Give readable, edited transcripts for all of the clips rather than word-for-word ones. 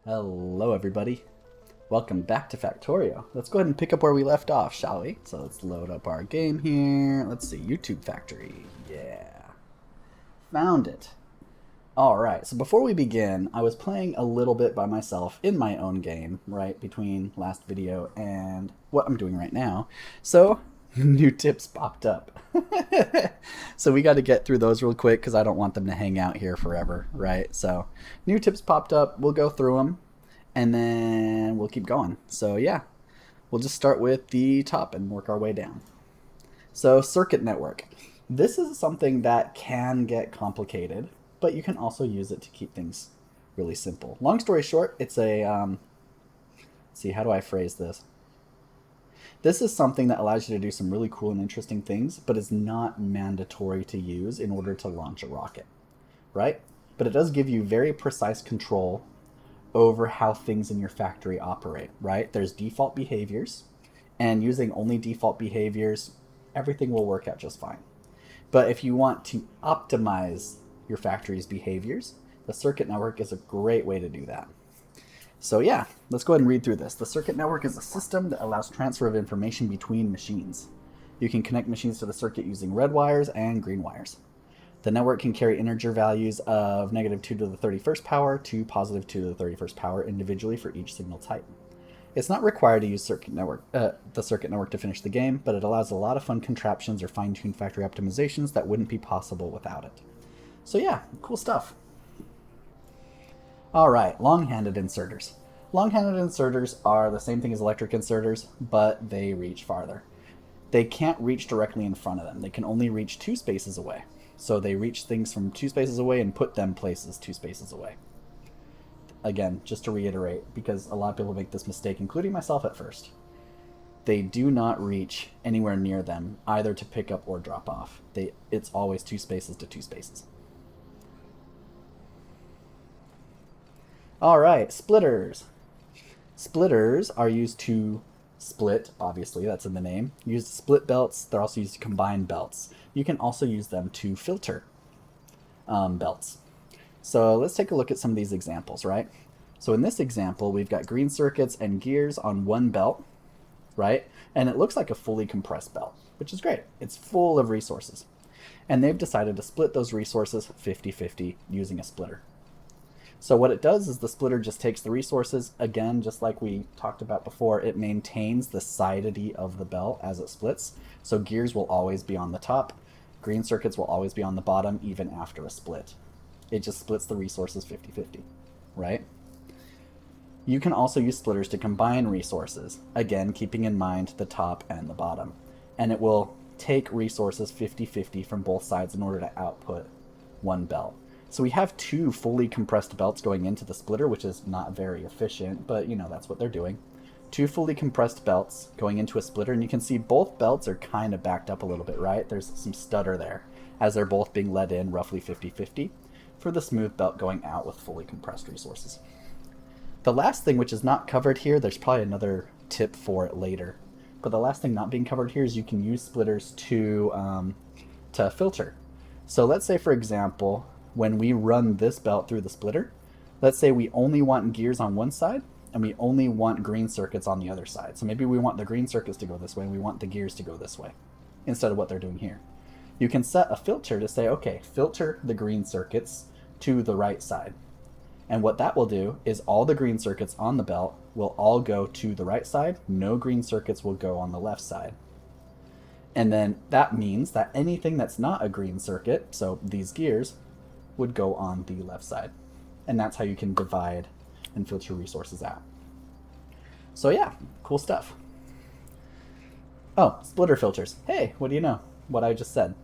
Hello everybody, welcome back to Factorio. Let's go ahead and pick up where we left off, shall we? So let's load up our game here. Let's see, YouTube Factory, yeah. Found it. Alright, so before we begin, I was playing a little bit by myself in my own game, right, between last video and what I'm doing right now. So, new tips popped up. So we got to get through those real quick because I don't want them to hang out here forever, right? So, new tips popped up, we'll go through them and then we'll keep going. So yeah, we'll just start with the top and work our way down. So circuit network. This is something that can get complicated, but you can also use it to keep things really simple. Long story short, it's a, let's see, how do I phrase this? This is something that allows you to do some really cool and interesting things, but is not mandatory to use in order to launch a rocket, right? But it does give you very precise control over how things in your factory operate, right? There's default behaviors, and using only default behaviors, everything will work out just fine. But if you want to optimize your factory's behaviors, the circuit network is a great way to do that. So yeah, let's go ahead and read through this. The circuit network is a system that allows transfer of information between machines. You can connect machines to the circuit using red wires and green wires. The network can carry integer values of negative 2 to the 31st power to positive 2 to the 31st power individually for each signal type. It's not required to use the circuit network to finish the game, but it allows a lot of fun contraptions or fine-tuned factory optimizations that wouldn't be possible without it. So yeah, cool stuff. Alright, long-handed inserters. Long-handed inserters are the same thing as electric inserters, but they reach farther. They can't reach directly in front of them. They can only reach 2 spaces away. So they reach things from 2 spaces away and put them places 2 spaces away. Again, just to reiterate, because a lot of people make this mistake, including myself at first. They do not reach anywhere near them, either to pick up or drop off. It's always 2 spaces to 2 spaces. Alright, splitters. Splitters are used to split, obviously, that's in the name. Used to split belts, they're also used to combine belts. You can also use them to filter belts. So let's take a look at some of these examples, right? So in this example, we've got green circuits and gears on one belt, right? And it looks like a fully compressed belt, which is great. It's full of resources. And they've decided to split those resources 50-50 using a splitter. So what it does is the splitter just takes the resources, again, just like we talked about before, it maintains the sidedity of the belt as it splits. So gears will always be on the top, green circuits will always be on the bottom, even after a split. It just splits the resources 50-50, right? You can also use splitters to combine resources, again, keeping in mind the top and the bottom. And it will take resources 50-50 from both sides in order to output one belt. So we have 2 fully compressed belts going into the splitter, which is not very efficient, but you know, that's what they're doing. 2 fully compressed belts going into a splitter, and you can see both belts are kind of backed up a little bit, right? There's some stutter there, as they're both being let in roughly 50-50 for the smooth belt going out with fully compressed resources. The last thing, which is not covered here, there's probably another tip for it later, but the last thing not being covered here is you can use splitters to filter. So let's say, for example, when we run this belt through the splitter, let's say we only want gears on one side and we only want green circuits on the other side. So maybe we want the green circuits to go this way and we want the gears to go this way instead of what they're doing here. You can set a filter to say, okay, filter the green circuits to the right side. And what that will do is all the green circuits on the belt will all go to the right side. No green circuits will go on the left side. And then that means that anything that's not a green circuit, so these gears, would go on the left side. And that's how you can divide and filter resources out. So yeah, cool stuff. Oh, splitter filters. Hey, what do you know? What I just said.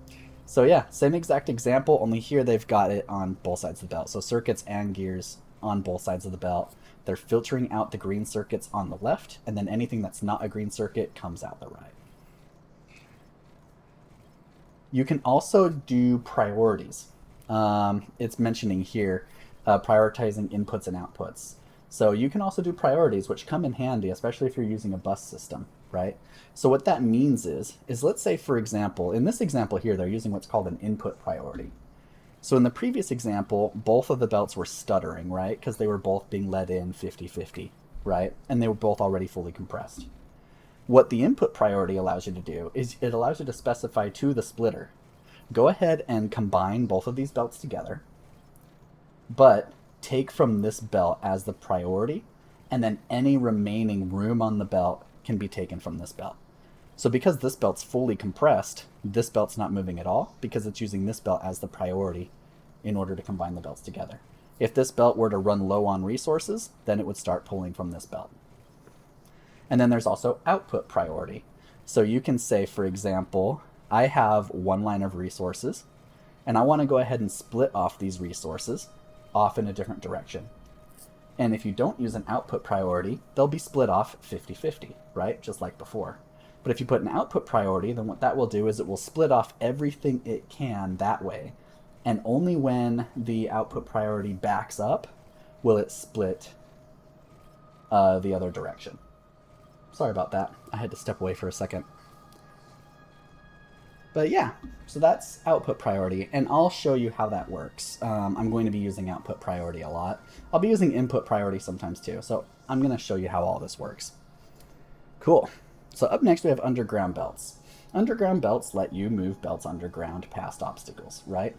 So yeah, same exact example, only here they've got it on both sides of the belt. So circuits and gears on both sides of the belt. They're filtering out the green circuits on the left, and then anything that's not a green circuit comes out the right. You can also do priorities. It's mentioning here prioritizing inputs and outputs. So you can also do priorities, which come in handy, especially if you're using a bus system, right? So what that means is let's say, for example, in this example here, they're using what's called an input priority. So in the previous example, both of the belts were stuttering, right? Because they were both being let in 50-50, right? And they were both already fully compressed. What the input priority allows you to do is it allows you to specify to the splitter, go ahead and combine both of these belts together, but take from this belt as the priority, and then any remaining room on the belt can be taken from this belt. So because this belt's fully compressed, this belt's not moving at all because it's using this belt as the priority in order to combine the belts together. If this belt were to run low on resources, then it would start pulling from this belt. And then there's also output priority. So you can say, for example, I have one line of resources, and I want to go ahead and split off these resources off in a different direction. And if you don't use an output priority, they'll be split off 50-50, right? Just like before. But if you put an output priority, then what that will do is it will split off everything it can that way. And only when the output priority backs up will it split the other direction. Sorry about that. I had to step away for a second. But yeah, so that's output priority, and I'll show you how that works. I'm going to be using output priority a lot. I'll be using input priority sometimes too, so I'm going to show you how all this works. Cool. So up next we have underground belts. Underground belts let you move belts underground past obstacles, right?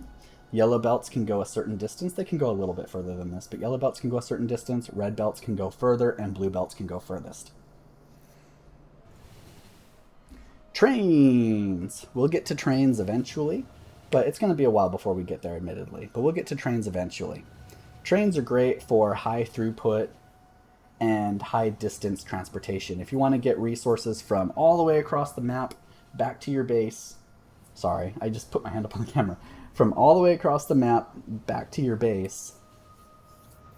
Yellow belts can go a certain distance. They can go a little bit further than this, but yellow belts can go a certain distance, red belts can go further, and blue belts can go furthest. Trains! We'll get to trains eventually, but it's going to be a while before we get there, admittedly. But we'll get to trains eventually. Trains are great for high throughput and high distance transportation. If you want to get resources from all the way across the map back to your base, sorry, I just put my hand up on the camera, from all the way across the map back to your base,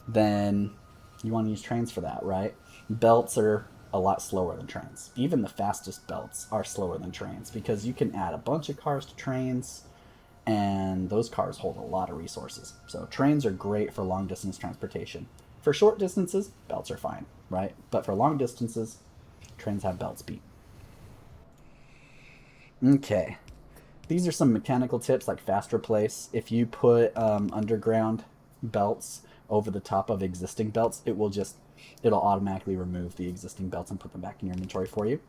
then you want to use trains for that, right? Belts are a lot slower than trains. Even the fastest belts are slower than trains because you can add a bunch of cars to trains, and those cars hold a lot of resources. So trains are great for long distance transportation. For short distances, belts are fine, right? But for long distances, trains have belts beat. Okay. These are some mechanical tips like fast replace. If you put underground belts over the top of existing belts, it'll automatically remove the existing belts and put them back in your inventory for you.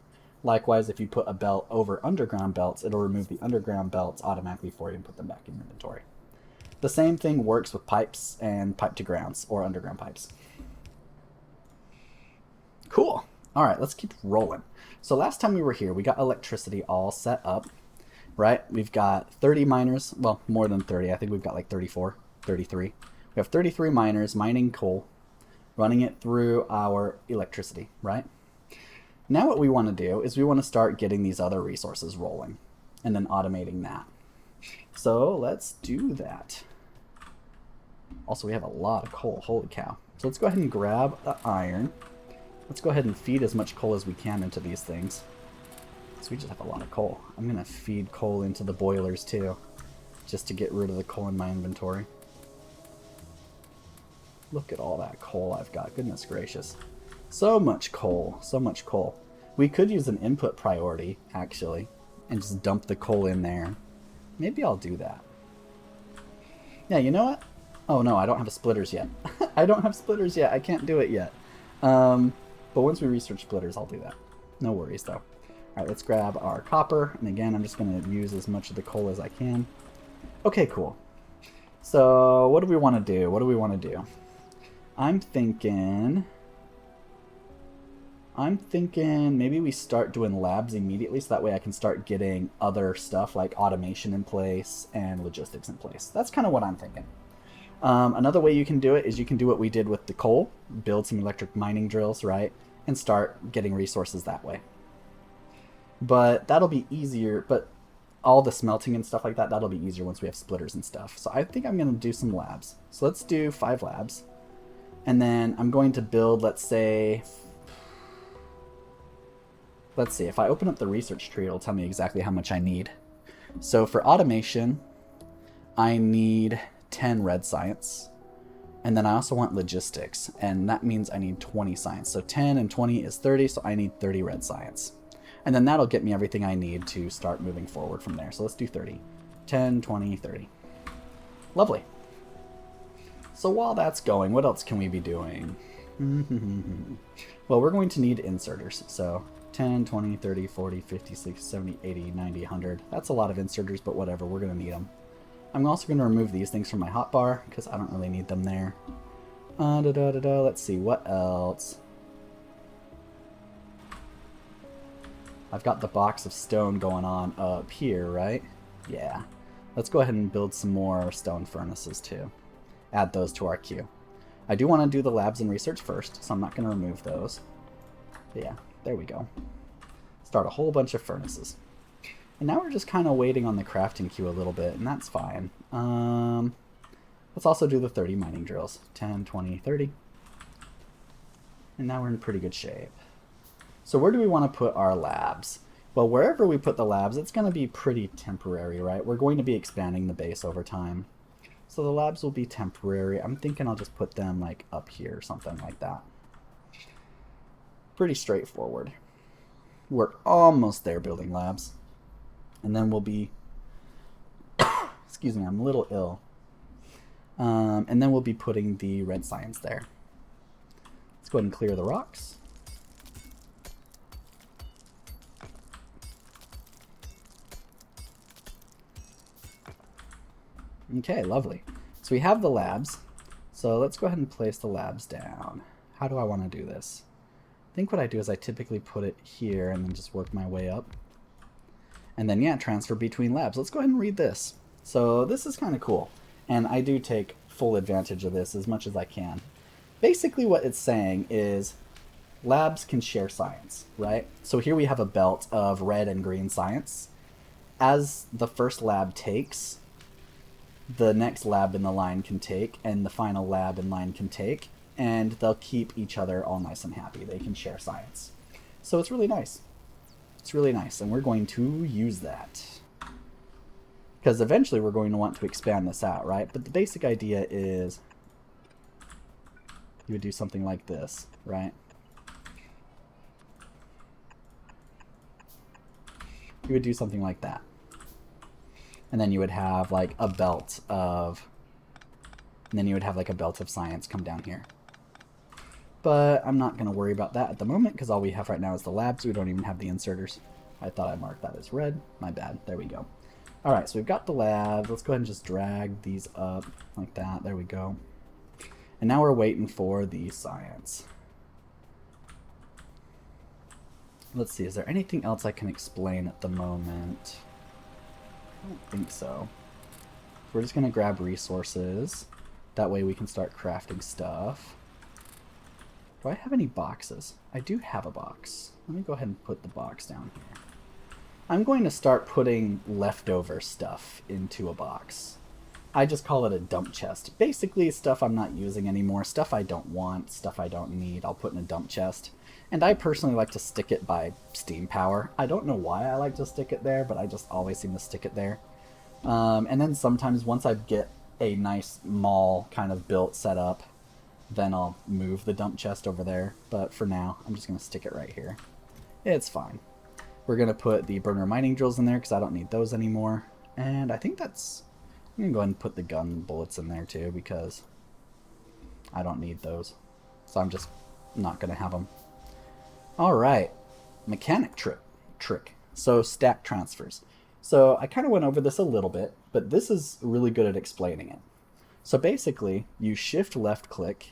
Likewise, if you put a belt over underground belts, it'll remove the underground belts automatically for you and put them back in your inventory. The same thing works with pipes and pipe to grounds or underground pipes. Cool. All right, let's keep rolling. So last time we were here, we got electricity all set up, right? We've got 30 miners, well, more than 30. I think we've got like 34, 33. We have 33 miners mining coal, running it through our electricity, right? Now what we want to do is we want to start getting these other resources rolling and then automating that. So let's do that. Also, we have a lot of coal. Holy cow. So let's go ahead and grab the iron. Let's go ahead and feed as much coal as we can into these things. So we just have a lot of coal. I'm going to feed coal into the boilers too, just to get rid of the coal in my inventory. Look at all that coal I've got. Goodness gracious. So much coal. So much coal. We could use an input priority, actually, and just dump the coal in there. Maybe I'll do that. Yeah, you know what? Oh no, I don't have splitters yet. I don't have splitters yet. I can't do it yet. But once we research splitters, I'll do that. No worries, though. Alright, let's grab our copper. And again, I'm just going to use as much of the coal as I can. Okay, cool. So, what do we want to do? What do we want to do? I'm thinking maybe we start doing labs immediately so that way I can start getting other stuff like automation in place and logistics in place. That's kind of what I'm thinking. Another way you can do it is you can do what we did with the coal, build some electric mining drills, right, and start getting resources that way. But that'll be easier, but all the smelting and stuff like that, that'll be easier once we have splitters and stuff. So I think I'm going to do some labs. So let's do 5 labs. And then I'm going to build, let's see, if I open up the research tree, it'll tell me exactly how much I need. So for automation, I need 10 red science. And then I also want logistics, and that means I need 20 science. So 10 and 20 is 30, so I need 30 red science. And then that'll get me everything I need to start moving forward from there. So let's do 30. 10, 20, 30. Lovely. So while that's going, what else can we be doing? Well, we're going to need inserters. So 10, 20, 30, 40, 50, 60, 70, 80, 90, 100. That's a lot of inserters, but whatever. We're going to need them. I'm also going to remove these things from my hotbar because I don't really need them there. Let's see. What else? I've got the box of stone going on up here, right? Yeah. Let's go ahead and build some more stone furnaces too. Add those to our queue. I do want to do the labs and research first, so I'm not going to remove those. But yeah, there we go. Start a whole bunch of furnaces. And now we're just kind of waiting on the crafting queue a little bit, and that's fine. Let's also do the 30 mining drills. 10, 20, 30. And now we're in pretty good shape. So where do we want to put our labs? Well, wherever we put the labs, it's going to be pretty temporary, right? We're going to be expanding the base over time. So the labs will be temporary. I'm thinking I'll just put them like up here or something like that. Pretty straightforward. We're almost there building labs. And then we'll be... excuse me, I'm a little ill. And then we'll be putting the red science there. Let's go ahead and clear the rocks. Okay, lovely. So we have the labs. So let's go ahead and place the labs down. How do I want to do this? I think what I do is I typically put it here and then just work my way up. And then, yeah, transfer between labs. Let's go ahead and read this. So this is kind of cool. And I do take full advantage of this as much as I can. Basically what it's saying is labs can share science, right? So here we have a belt of red and green science. As the first lab takes, the next lab in the line can take, and the final lab in line can take, and they'll keep each other all nice and happy. They can share science. So it's really nice. It's really nice, and we're going to use that. Because eventually we're going to want to expand this out, right? But the basic idea is you would do something like this, right? You would do something like that. And then you would have like a belt of, and then you would have like a belt of science come down here. But I'm not going to worry about that at the moment because all we have right now is the labs. We don't even have the inserters. I thought I marked that as red. My bad. There we go. All right, so we've got the labs. Let's go ahead and just drag these up like that. There we go. And now we're waiting for the science. Let's see. Is there anything else I can explain at the moment? I don't think so. We're just going to grab resources. That way we can start crafting stuff. Do I have any boxes? I do have a box. Let me go ahead and put the box down here. I'm going to start putting leftover stuff into a box. I just call it a dump chest. Basically stuff I'm not using anymore, stuff I don't want, stuff I don't need, I'll put in a dump chest. And I personally like to stick it by steam power. I don't know why I like to stick it there, but I just always seem to stick it there. And then sometimes once I get a nice mall kind of built set up, then I'll move the dump chest over there. But for now, I'm just going to stick it right here. It's fine. We're going to put the burner mining drills in there because I don't need those anymore. And I think that's... I'm going to go ahead and put the gun bullets in there too because I don't need those. So I'm just not going to have them. Alright. Mechanic trick. So stack transfers. So I kind of went over this a little bit, but this is really good at explaining it. So basically, you shift left click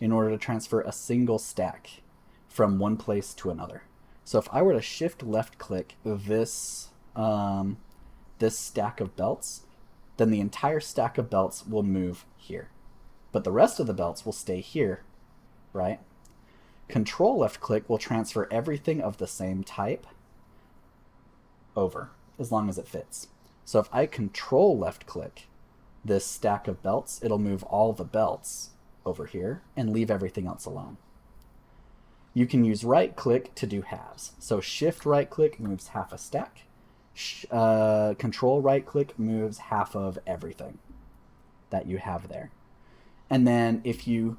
in order to transfer a single stack from one place to another. So if I were to shift left click this, this stack of belts, then the entire stack of belts will move here. But the rest of the belts will stay here, right? Control left click will transfer everything of the same type over, as long as it fits. So if I control left click this stack of belts, it'll move all the belts over here and leave everything else alone. You can use right click to do halves. So shift right click moves half a stack. Control right click moves half of everything that you have there. And then if you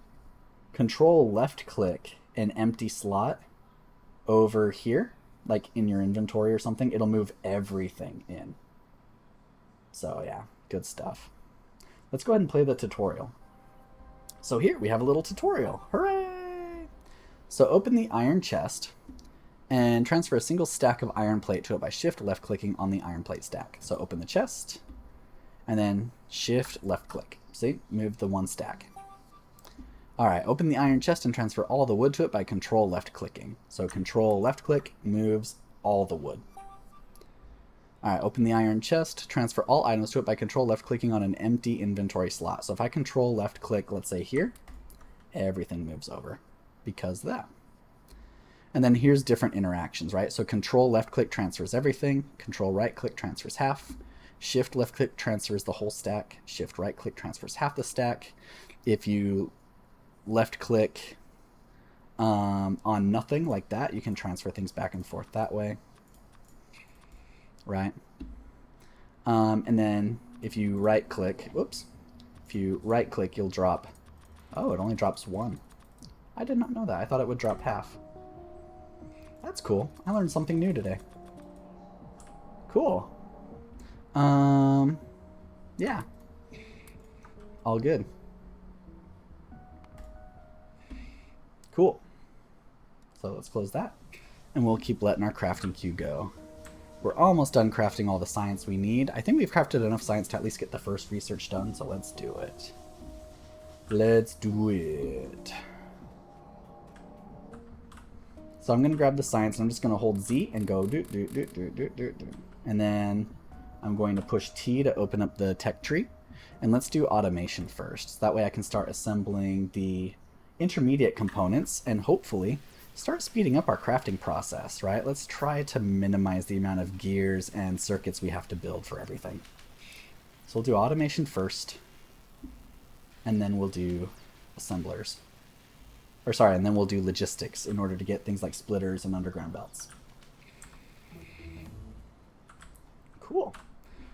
control left click an empty slot over here, like in your inventory or something, it'll move everything in. So yeah, good stuff. Let's go ahead and play the tutorial. So here we have a little tutorial. Hooray! So open the iron chest and transfer a single stack of iron plate to it by shift left clicking on the iron plate stack. So open the chest and then shift left click. See, move the one stack. All right, open the iron chest and transfer all the wood to it by control left clicking. So control left click moves all the wood. All right, open the iron chest, transfer all items to it by control left clicking on an empty inventory slot. So if I control left click, let's say here, everything moves over because of that. And then here's different interactions, right? So control left click transfers everything, control right click transfers half, shift left click transfers the whole stack, shift right click transfers half the stack. If you left click on nothing like that, you can transfer things back and forth that way, right? And then if you right click, whoops, if you right click, you'll drop, oh, it only drops one. I did not know that. I thought it would drop half. That's cool. I learned something new today. Cool. Yeah. All good. Cool. So let's close that. And we'll keep letting our crafting queue go. We're almost done crafting all the science we need. I think we've crafted enough science to at least get the first research done, so let's do it. Let's do it. So I'm going to grab the science, and I'm just going to hold Z and go do, do, do, do, do, do, do. And then I'm going to push T to open up the tech tree. And let's do automation first. So that way I can start assembling the intermediate components and hopefully start speeding up our crafting process, right? Let's try to minimize the amount of gears and circuits we have to build for everything. So we'll do automation first, and then we'll do assemblers. Or sorry, and then we'll do logistics in order to get things like splitters and underground belts. Cool.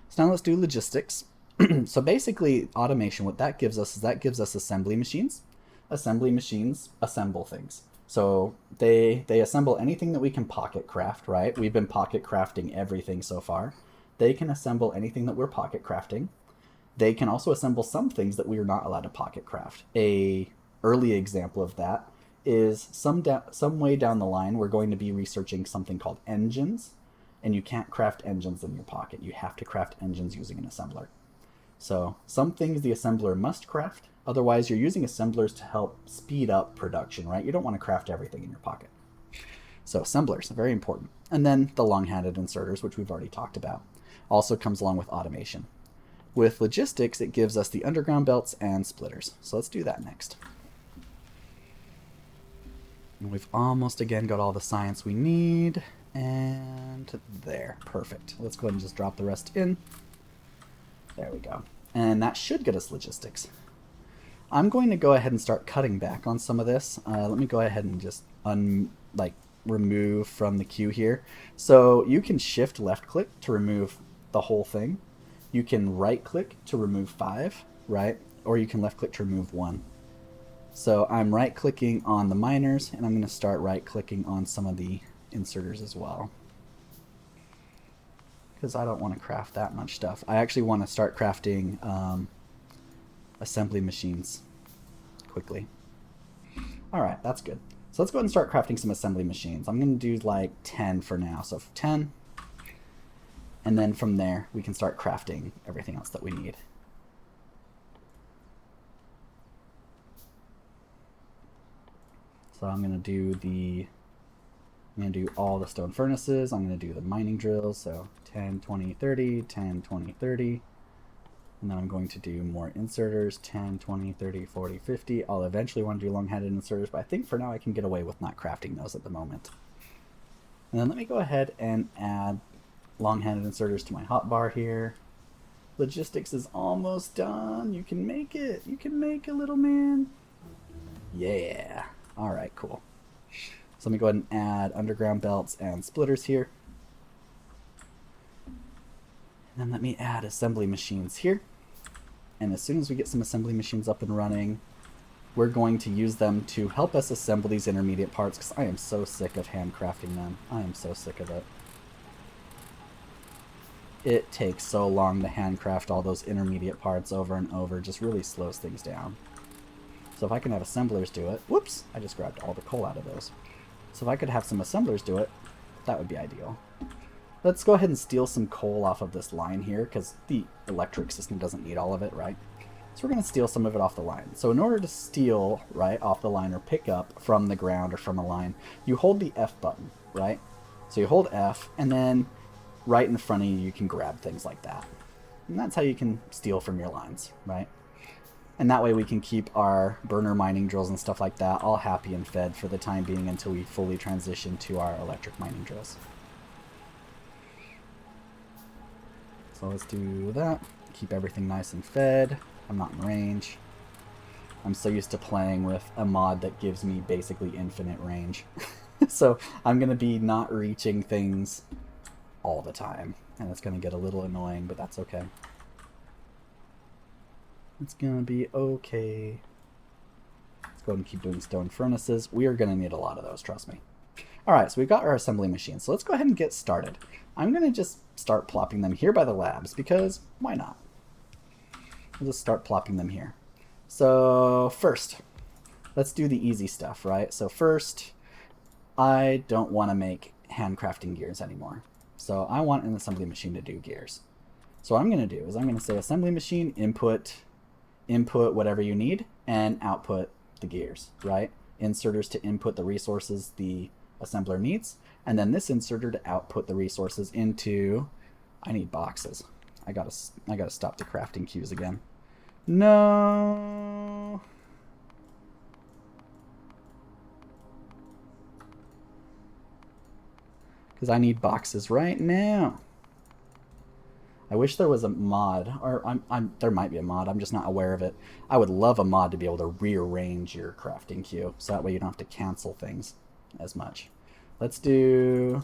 So now let's do logistics. So basically, automation, what that gives us is that gives us assembly machines. Assembly machines assemble things. So they assemble anything that we can pocket craft, right? We've been pocket crafting everything so far. They can assemble anything that we're pocket crafting. They can also assemble some things that we are not allowed to pocket craft. A early example of that is some way down the line we're going to be researching something called engines, and you can't craft engines in your pocket. You have to craft engines using an assembler. So some things the assembler must craft, otherwise you're using assemblers to help speed up production, right? You don't want to craft everything in your pocket. So assemblers, very important. And then the long-handed inserters, which we've already talked about, also comes along with automation. With logistics, it gives us the underground belts and splitters. So let's do that next. And we've almost again got all the science we need. And there, perfect. Let's go ahead and just drop the rest in. There we go. And that should get us logistics. I'm going to go ahead and start cutting back on some of this. Let me go ahead and just remove from the queue here. So you can shift left click to remove the whole thing. You can right click to remove 5, right? Or you can left click to remove 1. So I'm right clicking on the miners, and I'm going to start right clicking on some of the inserters as well, because I don't want to craft that much stuff. I actually want to start crafting assembly machines quickly. All right, that's good. So let's go ahead and start crafting some assembly machines. I'm going to do like 10 for now. So 10, and then from there we can start crafting everything else that we need. So I'm going to do all the stone furnaces. I'm going to do the mining drills. So 10, 20, 30, 10, 20, 30. And then I'm going to do more inserters, 10, 20, 30, 40, 50. I'll eventually want to do long-handed inserters, but I think for now I can get away with not crafting those at the moment. And then let me go ahead and add long-handed inserters to my hotbar here. Logistics is almost done. You can make it. You can make it, little man. Yeah. All right, cool. So let me go ahead and add underground belts and splitters here. And then let me add assembly machines here. And as soon as we get some assembly machines up and running, we're going to use them to help us assemble these intermediate parts, because I am so sick of handcrafting them. I am so sick of it. it takes so long to handcraft all those intermediate parts over and over, just really slows things down. So if I can have assemblers do it, whoops, I just grabbed all the coal out of those. So if I could have some assemblers do it, that would be ideal. Let's go ahead and steal some coal off of this line here, because the electric system doesn't need all of it, right? So we're going to steal some of it off the line. So in order to steal, right, off the line or pick up from the ground or from a line, you hold the F button, right? So you hold F, and then right in front of you, you can grab things like that. And that's how you can steal from your lines, right? And that way we can keep our burner mining drills and stuff like that all happy and fed for the time being until we fully transition to our electric mining drills. So let's do that. Keep everything nice and fed. I'm not in range. I'm so used to playing with a mod that gives me basically infinite range. So I'm going to be not reaching things all the time. And it's going to get a little annoying, but that's okay. It's going to be okay. Let's go ahead and keep doing stone furnaces. We are going to need a lot of those, trust me. Alright, so we've got our assembly machine. So let's go ahead and get started. I'm going to just start plopping them here by the labs, because why not? We'll just start plopping them here. So first, let's do the easy stuff, right? So first, I don't want to make handcrafting gears anymore. So I want an assembly machine to do gears. So what I'm going to do is I'm going to say assembly machine input whatever you need, and output the gears, right? Inserters to input the resources the assembler needs, and then this inserter to output the resources into... I need boxes. I gotta stop the crafting queues again. No. Because I need boxes right now. I wish there was a mod, or there might be a mod, I'm just not aware of it. I would love a mod to be able to rearrange your crafting queue, so that way you don't have to cancel things as much. Let's do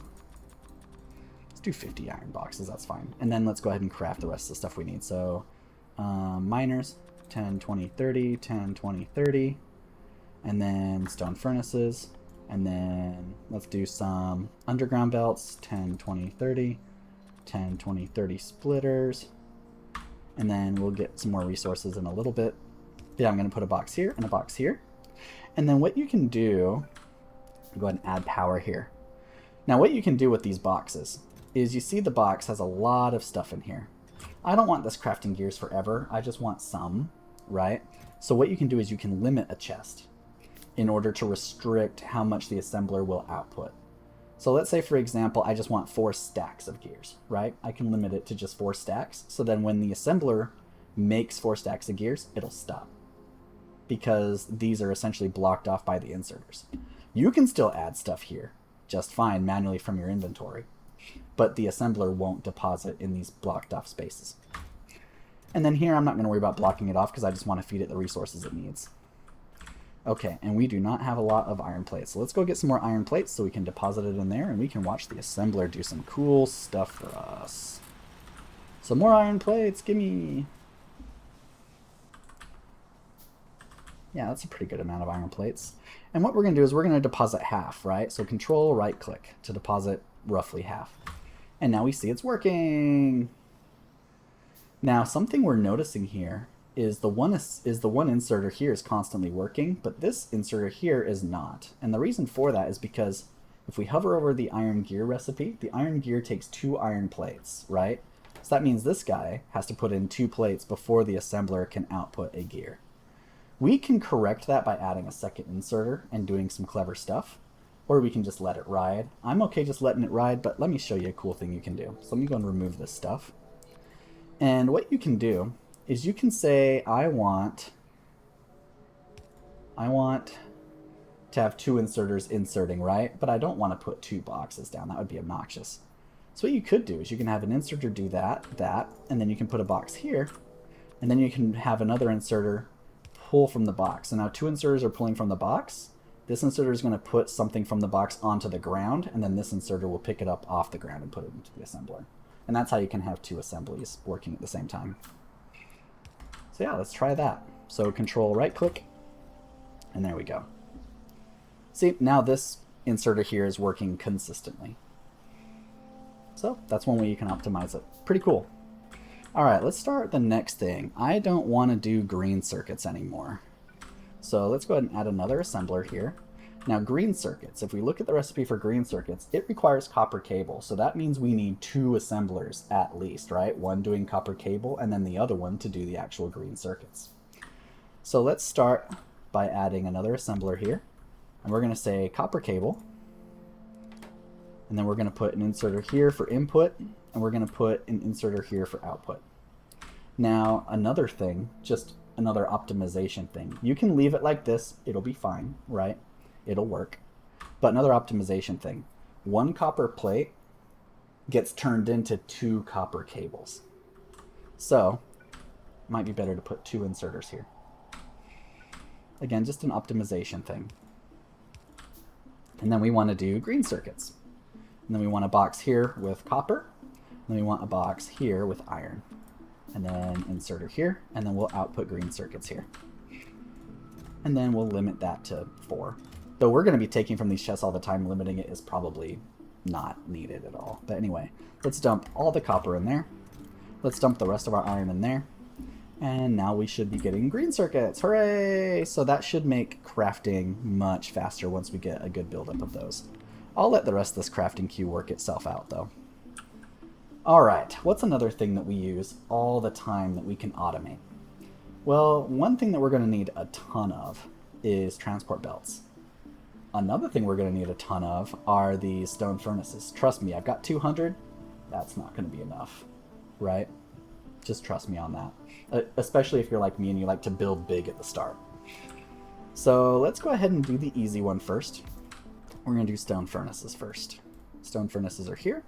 50 iron boxes, that's fine. And then let's go ahead and craft the rest of the stuff we need. So miners, 10, 20, 30, 10, 20, 30. And then stone furnaces. And then let's do some underground belts, 10, 20, 30. 10, 20, 30 splitters. And then we'll get some more resources in a little bit. Yeah, I'm going to put a box here and a box here. And then what you can do, go ahead and add power here. Now what you can do with these boxes is you see the box has a lot of stuff in here. I don't want this crafting gears forever. I just want some, right? So what you can do is you can limit a chest in order to restrict how much the assembler will output. So let's say, for example, I just want 4 stacks of gears, right? I can limit it to just 4 stacks. So then when the assembler makes 4 stacks of gears, it'll stop, because these are essentially blocked off by the inserters. You can still add stuff here just fine manually from your inventory, but the assembler won't deposit in these blocked off spaces. And then here I'm not going to worry about blocking it off because I just want to feed it the resources it needs. Okay, and we do not have a lot of iron plates. So let's go get some more iron plates so we can deposit it in there and we can watch the assembler do some cool stuff for us. Some more iron plates, gimme! Yeah, that's a pretty good amount of iron plates. And what we're going to do is we're going to deposit half, right? So control right click to deposit roughly half. And now we see it's working! Now something we're noticing here is the one inserter here is constantly working, but this inserter here is not. And the reason for that is because if we hover over the iron gear recipe, the iron gear takes 2 iron plates, right? So that means this guy has to put in 2 plates before the assembler can output a gear. We can correct that by adding a second inserter and doing some clever stuff, or we can just let it ride. I'm okay just letting it ride, but let me show you a cool thing you can do. So let me go and remove this stuff. And what you can do is you can say, I want to have 2 inserters inserting, right? But I don't want to put 2 boxes down. That would be obnoxious. So what you could do is you can have an inserter do that, and then you can put a box here, and then you can have another inserter pull from the box. So now 2 inserters are pulling from the box. This inserter is going to put something from the box onto the ground, and then this inserter will pick it up off the ground and put it into the assembler. And that's how you can have 2 assemblies working at the same time. So yeah, let's try that. So control right click, and there we go. See, now this inserter here is working consistently. So that's one way you can optimize it. Pretty cool. All right, let's start the next thing. I don't want to do green circuits anymore. So let's go ahead and add another assembler here. Now green circuits, if we look at the recipe for green circuits, it requires copper cable. So that means we need 2 assemblers at least, right? One doing copper cable and then the other one to do the actual green circuits. So let's start by adding another assembler here. And we're going to say copper cable. And then we're going to put an inserter here for input. And we're going to put an inserter here for output. Now another thing, just another optimization thing. You can leave it like this. It'll be fine, right? It'll work. But another optimization thing. 1 copper plate gets turned into 2 copper cables. So it might be better to put 2 inserters here. Again, just an optimization thing. And then we want to do green circuits. And then we want a box here with copper. And then we want a box here with iron. And then inserter here. And then we'll output green circuits here. And then we'll limit that to 4. Though we're going to be taking from these chests all the time, limiting it is probably not needed at all. But anyway, let's dump all the copper in there. Let's dump the rest of our iron in there. And now we should be getting green circuits. Hooray! So that should make crafting much faster once we get a good buildup of those. I'll let the rest of this crafting queue work itself out though. Alright, what's another thing that we use all the time that we can automate? Well, one thing that we're going to need a ton of is transport belts. Another thing we're going to need a ton of are these stone furnaces. Trust me, I've got 200. That's not going to be enough, right? Just trust me on that. Especially if you're like me and you like to build big at the start. So let's go ahead and do the easy one first. We're going to do stone furnaces first. Stone furnaces are here.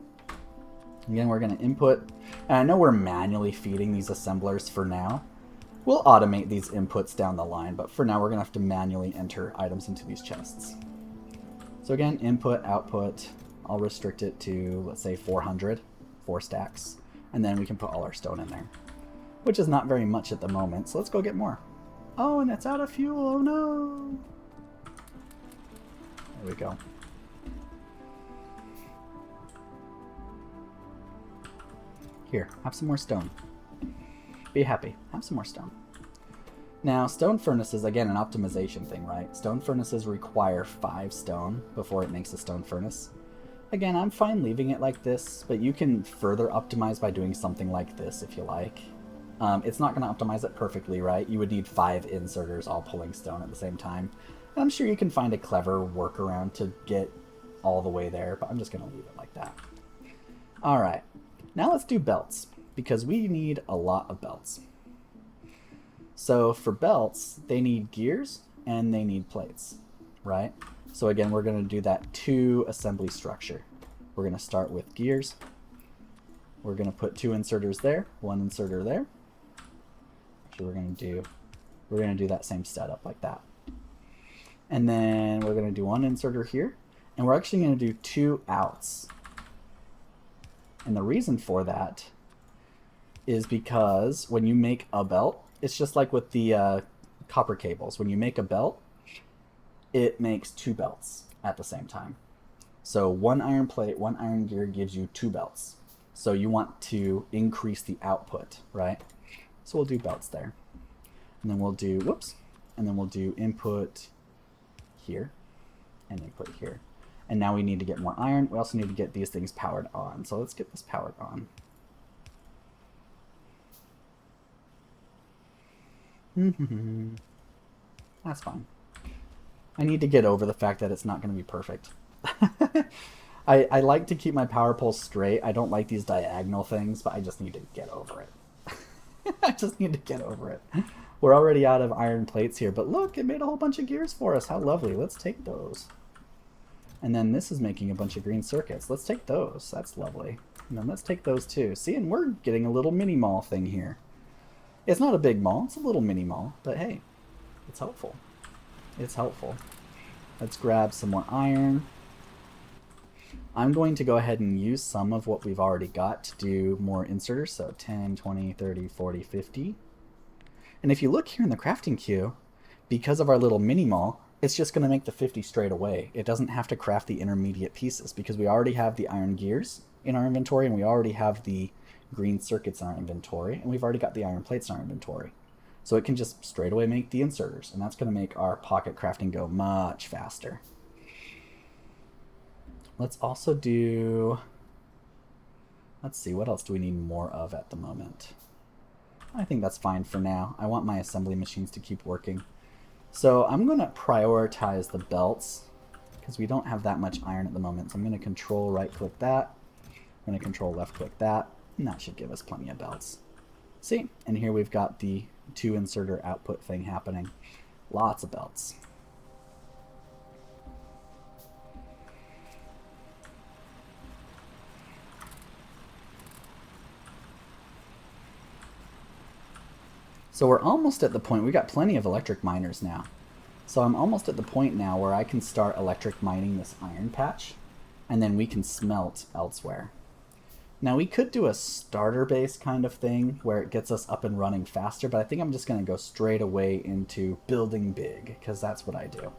Again, we're going to input. And I know we're manually feeding these assemblers for now. We'll automate these inputs down the line, but for now we're going to have to manually enter items into these chests. So again, input, output, I'll restrict it to, let's say 400, 4 stacks. And then we can put all our stone in there, which is not very much at the moment. So let's go get more. Oh, and it's out of fuel. Oh no. There we go. Here, have some more stone. Be happy. Have some more stone. Now, stone furnaces, again, an optimization thing, right? Stone furnaces require 5 stone before it makes a stone furnace. Again, I'm fine leaving it like this, but you can further optimize by doing something like this if you like. It's not going to optimize it perfectly, right? You would need 5 inserters all pulling stone at the same time. And I'm sure you can find a clever workaround to get all the way there, but I'm just going to leave it like that. Alright, now let's do belts, because we need a lot of belts. So for belts, they need gears and they need plates, right? So again, we're going to do that 2 assembly structure. We're going to start with gears. We're going to put 2 inserters there, 1 inserter there. Actually, we're going to do that same setup like that. And then we're going to do 1 inserter here, and we're actually going to do 2 outs. And the reason for that is because when you make a belt, it's just like with the copper cables. When you make a belt, it makes 2 belts at the same time. So 1 iron plate, 1 iron gear gives you 2 belts. So you want to increase the output, right? So we'll do belts there. And then we'll do, whoops, and then we'll do input here and input here. And now we need to get more iron. We also need to get these things powered on. So let's get this powered on. That's fine. I need to get over the fact that it's not going to be perfect. I like to keep my power poles straight. I don't like these diagonal things, but I just need to get over it. I just need to get over it. We're already out of iron plates here, but look, it made a whole bunch of gears for us. How lovely. Let's take those. And then this is making a bunch of green circuits. Let's take those. That's lovely. And then let's take those too. See, and we're getting a little mini mall thing here. It's not a big mall, it's a little mini mall, but hey, it's helpful. It's helpful. Let's grab some more iron. I'm going to go ahead and use some of what we've already got to do more inserters, so 10, 20, 30, 40, 50. And if you look here in the crafting queue, because of our little mini mall, it's just going to make the 50 straight away. It doesn't have to craft the intermediate pieces because we already have the iron gears in our inventory, and we already have the green circuits in our inventory, and we've already got the iron plates in our inventory. So it can just straight away make the inserters, and that's going to make our pocket crafting go much faster. Let's also do... Let's see, what else do we need more of at the moment? I think that's fine for now. I want my assembly machines to keep working. So I'm going to prioritize the belts because we don't have that much iron at the moment. So I'm going to control right click that. I'm going to control left click that. And that should give us plenty of belts. See? And here we've got the 2 inserter output thing happening. Lots of belts. So we're almost at the point, we got plenty of electric miners now. So I'm almost at the point now where I can start electric mining this iron patch, and then we can smelt elsewhere. Now we could do a starter base kind of thing where it gets us up and running faster, but I think I'm just going to go straight away into building big, because that's what I do.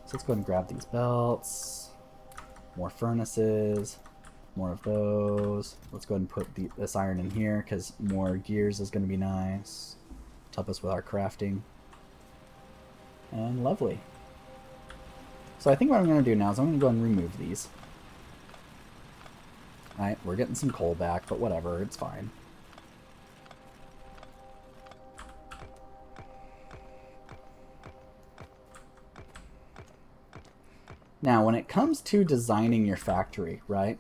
So let's go ahead and grab these belts, more furnaces, more of those. Let's go ahead and put this iron in here because more gears is going to be nice. Help us with our crafting. And lovely. So I think what I'm going to do now is I'm going to go and remove these. Alright, we're getting some coal back, but whatever, it's fine. Now, when it comes to designing your factory, right?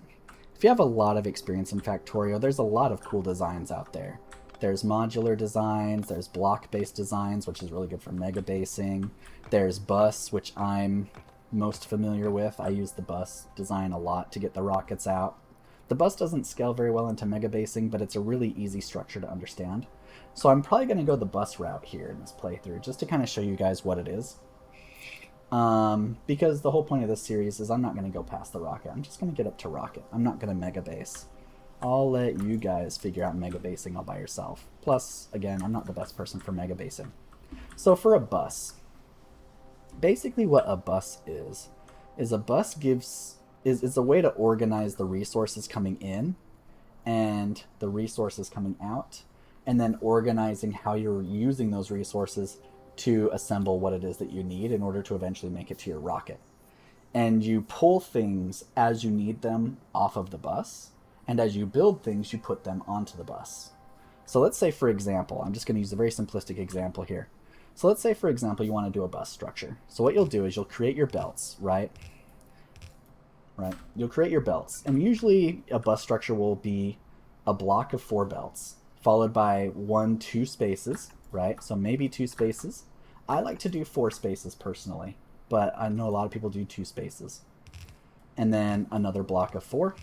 If you have a lot of experience in Factorio, there's a lot of cool designs out there. There's modular designs, there's block-based designs, which is really good for mega basing. There's bus, which I'm most familiar with. I use the bus design a lot to get the rockets out. The bus doesn't scale very well into mega basing, but it's a really easy structure to understand. So I'm probably going to go the bus route here in this playthrough, just to kind of show you guys what it is. Because the whole point of this series is I'm not going to go past the rocket. I'm just going to get up to rocket. I'm not going to mega base. I'll let you guys figure out mega basing all by yourself. Plus, again, I'm not the best person for mega basing. So for a bus, basically what a bus is a bus is a way to organize the resources coming in and the resources coming out, and then organizing how you're using those resources to assemble what it is that you need in order to eventually make it to your rocket. And you pull things as you need them off of the bus, and as you build things, you put them onto the bus. So let's say, for example, I'm just going to use a very simplistic example here. So let's say, for example, you want to do a bus structure. So what you'll do is you'll create your belts, right? You'll create your belts. And usually a bus structure will be a block of 4 belts, followed by 1, 2 spaces, right? So maybe 2 spaces. I like to do 4 spaces personally, but I know a lot of people do 2 spaces. And then another block of 4.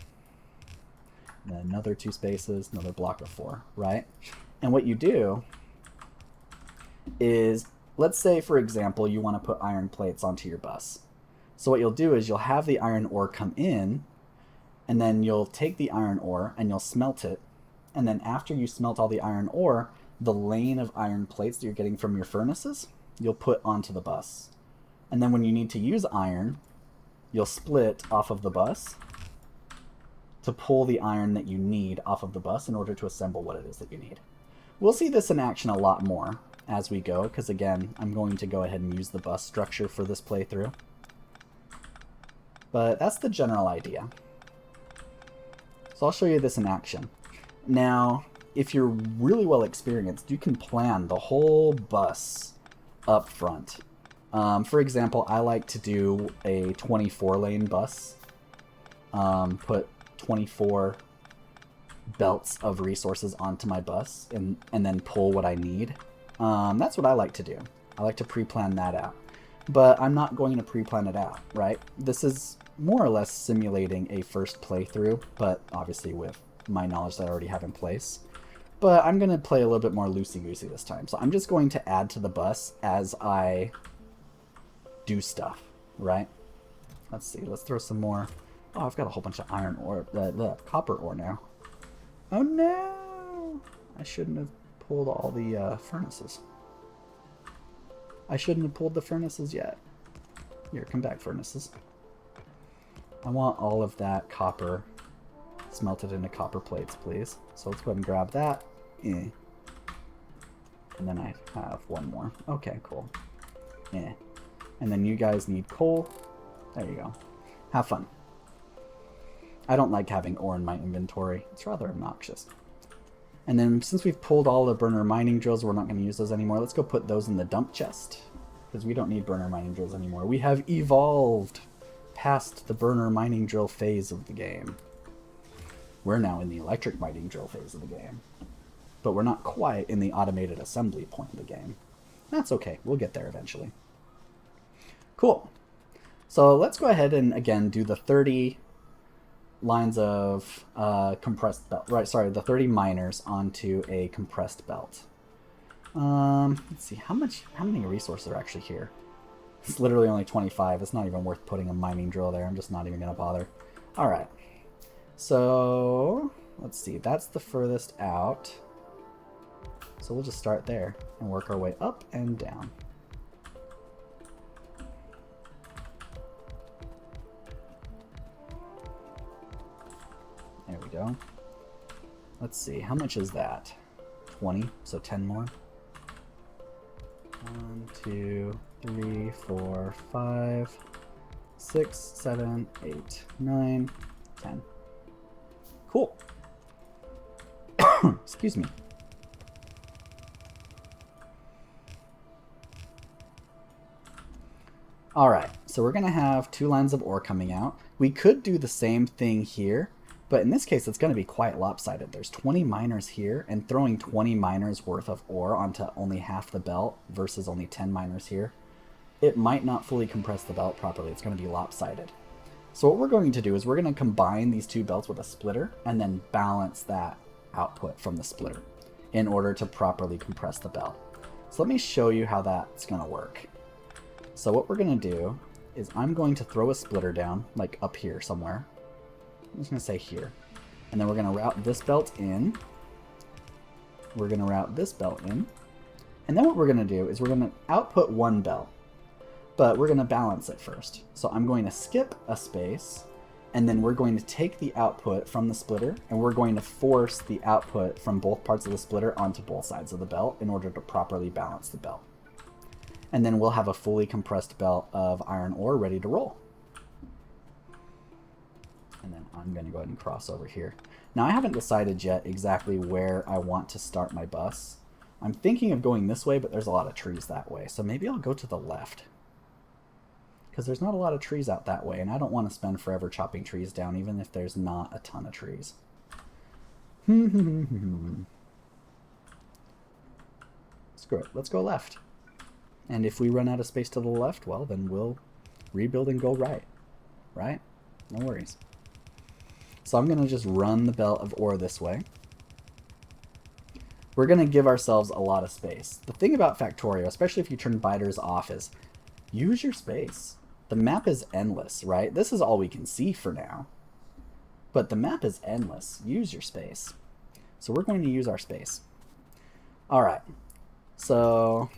And then another 2 spaces, another block of 4, right? And what you do is, let's say, for example, you want to put iron plates onto your bus. So what you'll do is you'll have the iron ore come in, and then you'll take the iron ore and you'll smelt it. And then after you smelt all the iron ore, the lane of iron plates that you're getting from your furnaces, you'll put onto the bus. And then when you need to use iron, you'll split off of the bus to pull the iron that you need off of the bus in order to assemble what it is that you need. We'll see this in action a lot more as we go, because again, I'm going to go ahead and use the bus structure for this playthrough. But that's the general idea. So I'll show you this in action. Now, if you're really well experienced, you can plan the whole bus up front. For example, I like to do a 24-lane bus. Put 24 belts of resources onto my bus and then pull what I need. That's what I like to do. I like to pre-plan that out. But I'm not going to pre-plan it out, right? This is more or less simulating a first playthrough, but obviously with my knowledge that I already have in place. But I'm going to play a little bit more loosey-goosey this time. So I'm just going to add to the bus as I do stuff, right? Let's see. Let's throw some more. Oh, I've got a whole bunch of iron ore, copper ore now. Oh no! I shouldn't have pulled all the furnaces. I shouldn't have pulled the furnaces yet. Here, come back, furnaces. I want all of that copper smelted into copper plates, please. So let's go ahead and grab that. And then I have one more. Okay, cool. And then you guys need coal. There you go. Have fun. I don't like having ore in my inventory. It's rather obnoxious. And then since we've pulled all the burner mining drills, we're not going to use those anymore. Let's go put those in the dump chest, because we don't need burner mining drills anymore. We have evolved past the burner mining drill phase of the game. We're now in the electric mining drill phase of the game. But we're not quite in the automated assembly point of the game. That's okay. We'll get there eventually. Cool. So let's go ahead and, again, do the 30 lines of compressed belt. Right, sorry, the 30 miners onto a compressed belt. Let's see, how many resources are actually here? It's literally only 25. It's not even worth putting a mining drill there. I'm just not even going to bother. All right. So let's see. That's the furthest out. So we'll just start there and work our way up and down. There we go. Let's see. How much is that? 20. So 10 more. 1, 2, 3, 4, 5, 6, 7, 8, 9, 10. Cool. Excuse me. All right, so we're going to have 2 lines of ore coming out. We could do the same thing here, but in this case, it's going to be quite lopsided. There's 20 miners here, and throwing 20 miners worth of ore onto only half the belt versus only 10 miners here, it might not fully compress the belt properly. It's going to be lopsided. So what we're going to do is we're going to combine these 2 belts with a splitter and then balance that output from the splitter in order to properly compress the belt. So let me show you how that's going to work. So what we're going to do is I'm going to throw a splitter down, like up here somewhere. I'm just going to say here. And then we're going to route this belt in. We're going to route this belt in. And then what we're going to do is we're going to output 1 belt. But we're going to balance it first. So I'm going to skip a space. And then we're going to take the output from the splitter. And we're going to force the output from both parts of the splitter onto both sides of the belt in order to properly balance the belt. And then we'll have a fully compressed belt of iron ore ready to roll. And then I'm going to go ahead and cross over here. Now I haven't decided yet exactly where I want to start my bus. I'm thinking of going this way, but there's a lot of trees that way. So maybe I'll go to the left. Because there's not a lot of trees out that way, and I don't want to spend forever chopping trees down, even if there's not a ton of trees. Screw it. Let's go left. And if we run out of space to the left, well, then we'll rebuild and go right. Right? No worries. So I'm going to just run the belt of ore this way. We're going to give ourselves a lot of space. The thing about Factorio, especially if you turn biters off, is use your space. The map is endless, right? This is all we can see for now. But the map is endless. Use your space. So we're going to use our space. All right. So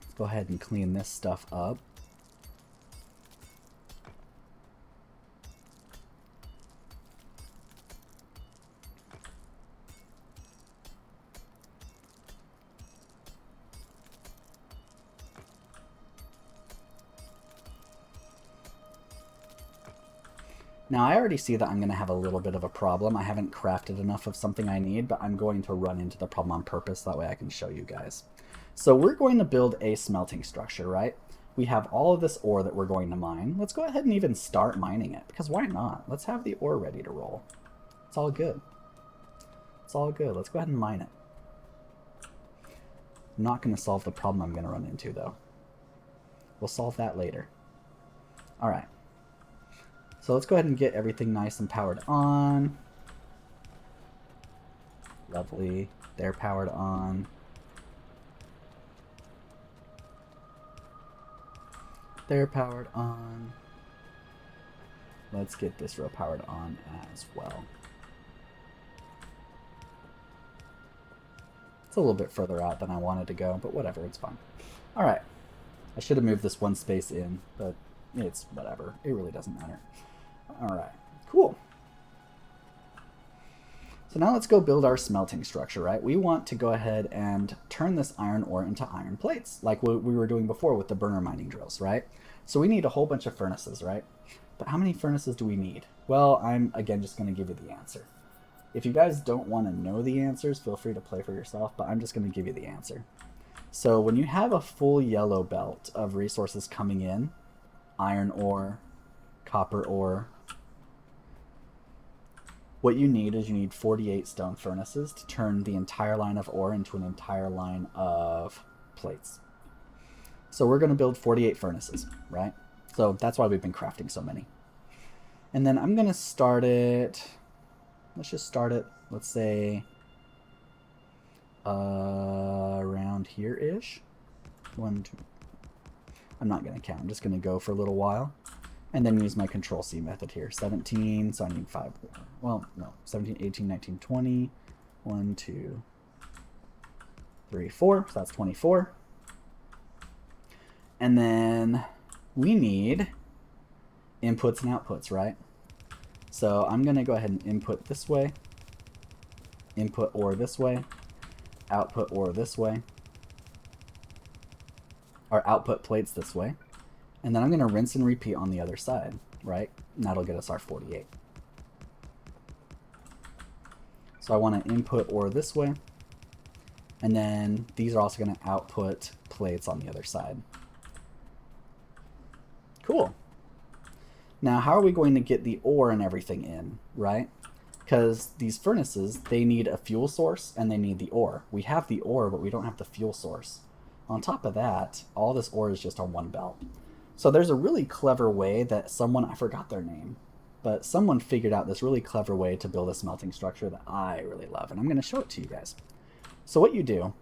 let's go ahead and clean this stuff up. Now I already see that I'm going to have a little bit of a problem. I haven't crafted enough of something I need, but I'm going to run into the problem on purpose. That way I can show you guys. So we're going to build a smelting structure, right? We have all of this ore that we're going to mine. Let's go ahead and even start mining it, because why not? Let's have the ore ready to roll. It's all good. It's all good. Let's go ahead and mine it. I'm not going to solve the problem I'm going to run into, though. We'll solve that later. All right. So let's go ahead and get everything nice and powered on. Lovely. They're powered on. They're powered on. Let's get this row powered on as well. It's a little bit further out than I wanted to go, but whatever, it's fine. All right. I should have moved this one space in, but it's whatever. It really doesn't matter. All right, cool. So now let's go build our smelting structure, right? We want to go ahead and turn this iron ore into iron plates, like what we were doing before with the burner mining drills, right? So we need a whole bunch of furnaces, right? But how many furnaces do we need? Well, I'm, again, just going to give you the answer. If you guys don't want to know the answers, feel free to play for yourself, but I'm just going to give you the answer. So when you have a full yellow belt of resources coming in, iron ore, copper ore, what you need is you need 48 stone furnaces to turn the entire line of ore into an entire line of plates. So we're going to build 48 furnaces, right? So that's why we've been crafting so many. And then I'm going to start it, let's just start it, let's say, around here-ish. 1, 2, I'm not going to count, I'm just going to go for a little while. And then use my Control-C method here. 17, so I need 5 more. Well, no, 17, 18, 19, 20. 1, 2, 3, 4, so that's 24. And then we need inputs and outputs, right? So I'm going to go ahead and input this way, input ore this way, output ore this way, or output plates this way. And then I'm going to rinse and repeat on the other side, right? And that'll get us our 48. So I want to input ore this way. And then these are also going to output plates on the other side. Cool. Now, how are we going to get the ore and everything in, right? Because these furnaces, they need a fuel source and they need the ore. We have the ore, but we don't have the fuel source. On top of that, all this ore is just on one belt. So there's a really clever way that someone, I forgot their name, but someone figured out this really clever way to build a smelting structure that I really love, and I'm going to show it to you guys. So what you do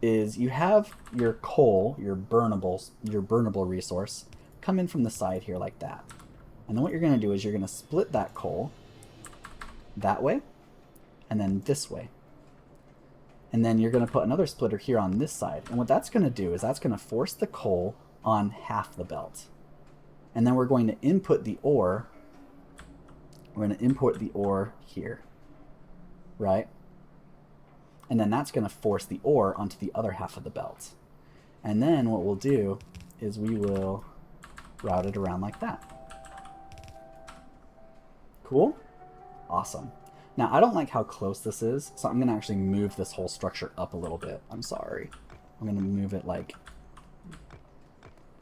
is you have your coal, your burnable resource, come in from the side here like that. And then what you're going to do is you're going to split that coal that way, and then this way. And then you're going to put another splitter here on this side. And what that's going to do is that's going to force the coal on half the belt. And then we're going to input the ore. We're going to import the ore here, right? And then that's going to force the ore onto the other half of the belt. And then what we'll do is we will route it around like that. Cool? Awesome. Now, I don't like how close this is, so I'm going to actually move this whole structure up a little bit. I'm sorry. I'm going to move it like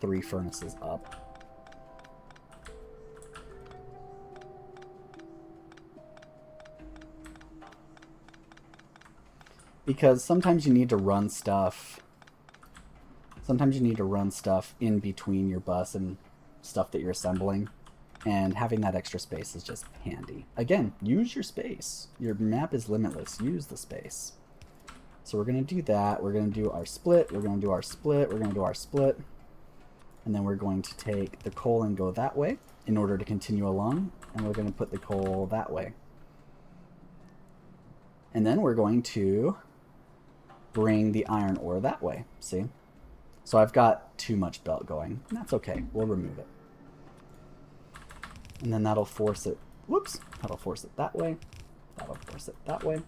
3 furnaces up. Because sometimes you need to run stuff. Sometimes you need to run stuff in between your bus and stuff that you're assembling. And having that extra space is just handy. Again, use your space. Your map is limitless. Use the space. So we're going to do that. We're going to do our split. We're going to do our split. We're going to do our split. And then we're going to take the coal and go that way in order to continue along. And we're going to put the coal that way. And then we're going to bring the iron ore that way. See? So I've got too much belt going. That's okay. We'll remove it. And then that'll force it. Whoops. That'll force it that way. That'll force it that way.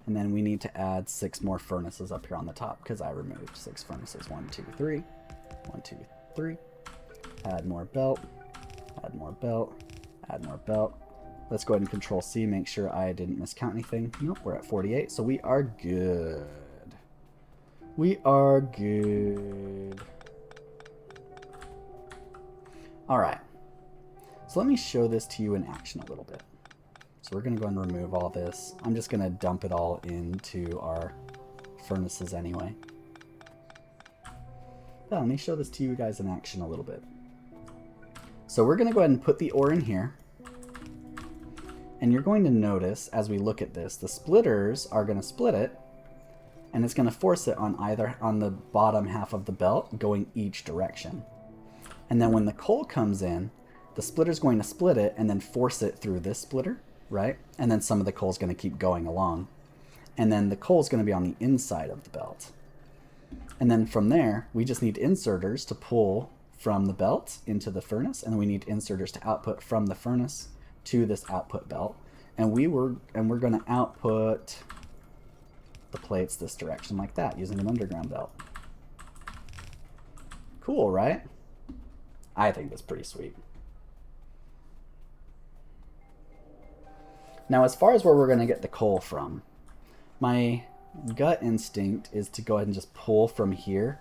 And then we need to add 6 more furnaces up here on the top because I removed 6 furnaces. 1, 2, 3. 1, 2, 3. Add more belt. Add more belt. Add more belt. Let's go ahead and Control C, make sure I didn't miscount anything. Nope, we're at 48, so we are good. We are good. All right. So let me show this to you in action a little bit. So we're going to go and remove all this. I'm just going to dump it all into our furnaces anyway. But let me show this to you guys in action a little bit. So we're going to go ahead and put the ore in here. And you're going to notice as we look at this, the splitters are going to split it. And it's going to force it on the bottom half of the belt going each direction. And then when the coal comes in, the splitter's going to split it and then force it through this splitter, right? And then some of the coal's going to keep going along. And then the coal's going to be on the inside of the belt. And then from there, we just need inserters to pull from the belt into the furnace. And then we need inserters to output from the furnace to this output belt. And we're going to output the plates this direction like that using an underground belt. Cool, right? I think that's pretty sweet. Now, as far as where we're going to get the coal from, my gut instinct is to go ahead and just pull from here,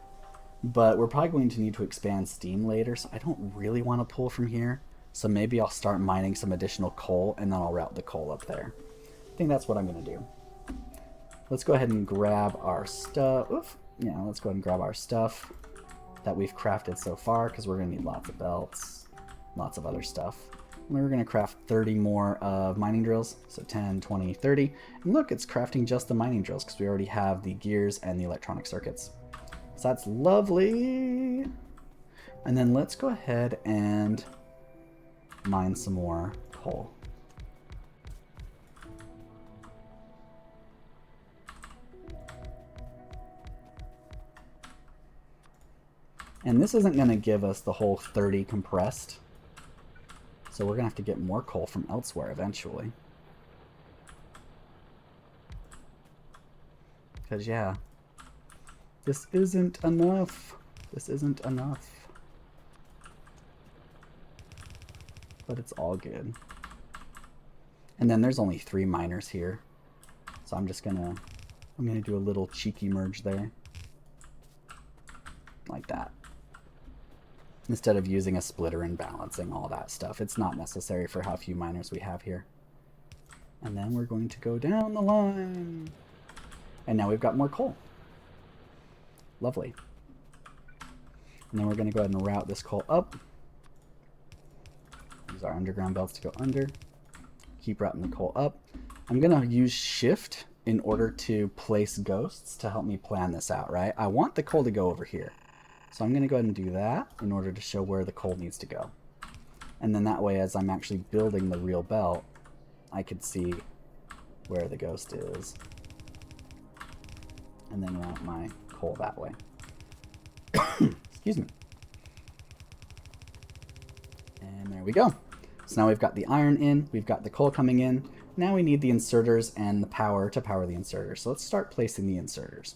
but we're probably going to need to expand steam later, so I don't really want to pull from here. So maybe I'll start mining some additional coal and then I'll route the coal up there. I think that's what I'm going to do. Let's go ahead and grab our stuff. Oof. Yeah, let's go ahead and grab our stuff that we've crafted so far, because we're going to need lots of belts, lots of other stuff. And we're going to craft 30 more of mining drills, so 10, 20, 30. And look, it's crafting just the mining drills because we already have the gears and the electronic circuits. So that's lovely. And then let's go ahead and mine some more coal. And this isn't going to give us the whole 30 compressed. So we're going to have to get more coal from elsewhere eventually. Because, yeah, this isn't enough. This isn't enough. But it's all good. And then there's only 3 miners here. So I'm gonna do a little cheeky merge there. Like that. Instead of using a splitter and balancing all that stuff. It's not necessary for how few miners we have here. And then we're going to go down the line. And now we've got more coal. Lovely. And then we're going to go ahead and route this coal up. Use our underground belts to go under. Keep routing the coal up. I'm going to use shift in order to place ghosts to help me plan this out, right? I want the coal to go over here. So I'm going to go ahead and do that in order to show where the coal needs to go. And then that way, as I'm actually building the real belt, I could see where the ghost is. And then route my coal that way. Excuse me. And there we go. So now we've got the iron in, we've got the coal coming in. Now we need the inserters and the power to power the inserters. So let's start placing the inserters.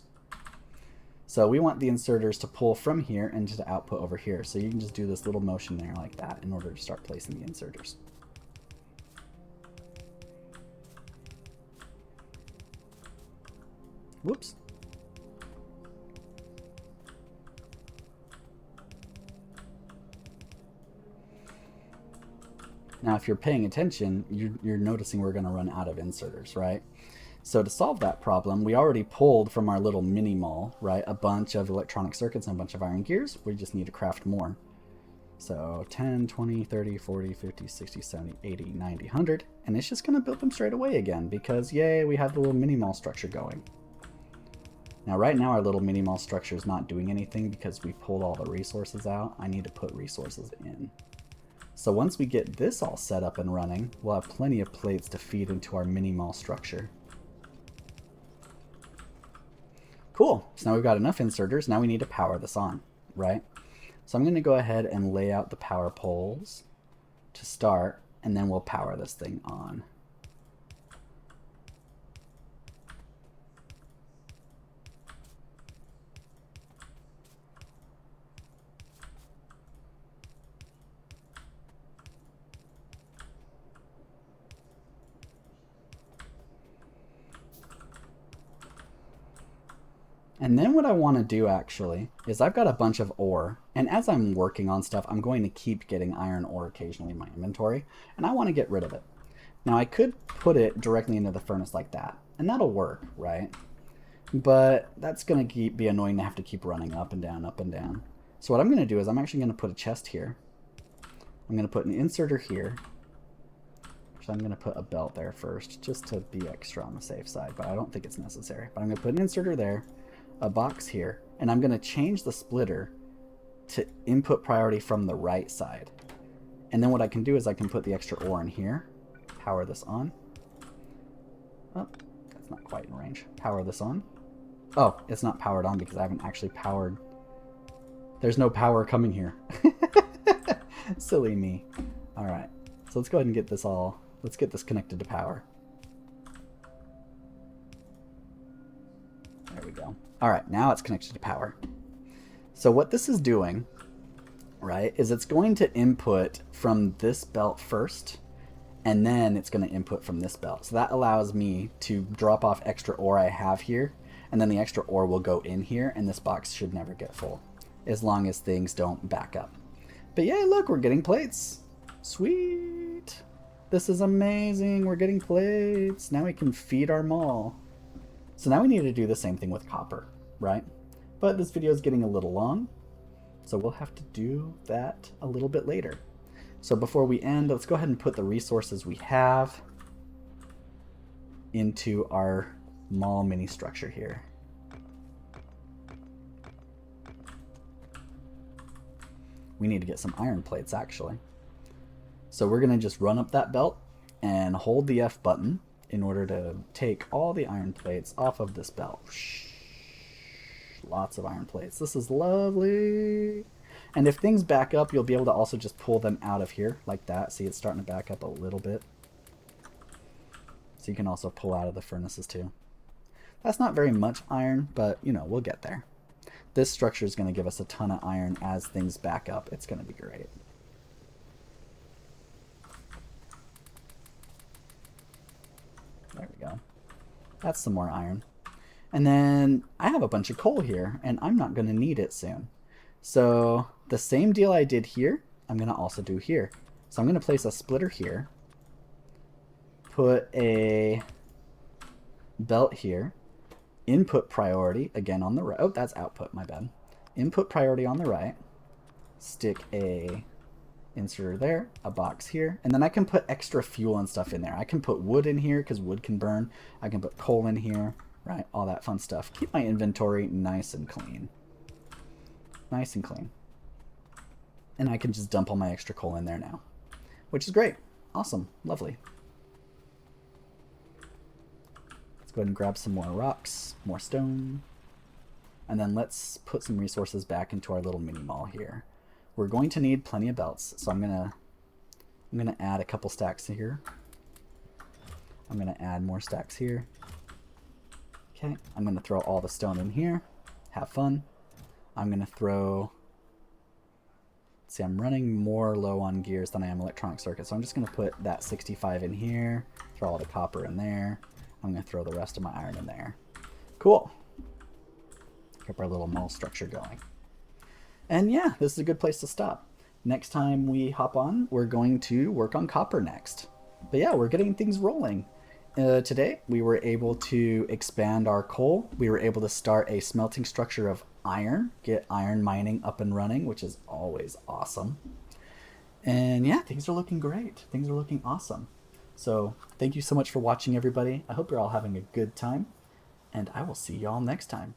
So we want the inserters to pull from here and to output over here. So you can just do this little motion there like that in order to start placing the inserters. Whoops. Now, if you're paying attention, you're noticing we're going to run out of inserters, right? So to solve that problem, we already pulled from our little mini mall, right, a bunch of electronic circuits and a bunch of iron gears. We just need to craft more. So 10, 20, 30, 40, 50, 60, 70, 80, 90, 100. And it's just going to build them straight away again because, yay, we have the little mini mall structure going. Now, right now, our little mini mall structure is not doing anything because we pulled all the resources out. I need to put resources in. So once we get this all set up and running, we'll have plenty of plates to feed into our mini mall structure. Cool. So now we've got enough inserters. Now we need to power this on, right? So I'm going to go ahead and lay out the power poles to start, and then we'll power this thing on. And then what I want to do actually is I've got a bunch of ore, and as I'm working on stuff, I'm going to keep getting iron ore occasionally in my inventory, and I want to get rid of it. Now I could put it directly into the furnace like that, and that'll work, right? But that's going to be annoying to have to keep running up and down, up and down. So what I'm going to do is I'm actually going to put a chest here. I'm going to put an inserter here. So I'm going to put a belt there first, just to be extra on the safe side, but I don't think it's necessary. But I'm going to put an inserter there, a box here, and I'm going to change the splitter to input priority from the right side. And then what I can do is I can put the extra ore in here, power this on. Oh, that's not quite in range. Power this on. Oh, it's not powered on because I haven't actually powered. There's no power coming here. Silly me. All right, so let's go ahead and get this all Let's get this connected to power. There we go. All right, now it's connected to power. So what this is doing, right, is it's going to input from this belt first, and then it's going to input from this belt. So that allows me to drop off extra ore I have here, and then the extra ore will go in here, and this box should never get full, as long as things don't back up. But yeah, look, we're getting plates. Sweet. This is amazing. We're getting plates. Now we can feed our mall. So now we need to do the same thing with copper, right? But this video is getting a little long, so we'll have to do that a little bit later. So before we end, let's go ahead and put the resources we have into our mall mini structure here. We need to get some iron plates, actually. So we're going to just run up that belt and hold the F button in order to take all the iron plates off of this belt. Lots of iron plates. This is lovely. And if things back up, you'll be able to also just pull them out of here like that. See, it's starting to back up a little bit. So you can also pull out of the furnaces too. That's not very much iron, but you know, we'll get there. This structure is going to give us a ton of iron as things back up. It's going to be great. There we go. That's some more iron. And then I have a bunch of coal here, and I'm not going to need it soon. So the same deal I did here, I'm going to also do here. So I'm going to place a splitter here, put a belt here, input priority again on the right. Oh, that's output, my bad. Input priority on the right, stick a inserter there, a box here, and then I can put extra fuel and stuff in there. I can put wood in here because wood can burn. I can put coal in here, right? All that fun stuff. Keep my inventory nice and clean. Nice and clean. And I can just dump all my extra coal in there now, which is great. Awesome. Lovely. Let's go ahead and grab some more rocks, more stone, and then let's put some resources back into our little mini mall here. We're going to need plenty of belts, so I'm gonna add a couple stacks here. I'm gonna add more stacks here. Okay, I'm gonna throw all the stone in here. Have fun. I'm gonna throw. See, I'm running more low on gears than I am electronic circuits, so I'm just gonna put that 65 in here. Throw all the copper in there. I'm gonna throw the rest of my iron in there. Cool. Keep our little mall structure going. And yeah, this is a good place to stop. Next time we hop on, we're going to work on copper next. But yeah, we're getting things rolling. Today, we were able to expand our coal. We were able to start a smelting structure of iron, get iron mining up and running, which is always awesome. And yeah, things are looking great. Things are looking awesome. So thank you so much for watching, everybody. I hope you're all having a good time, and I will see y'all next time.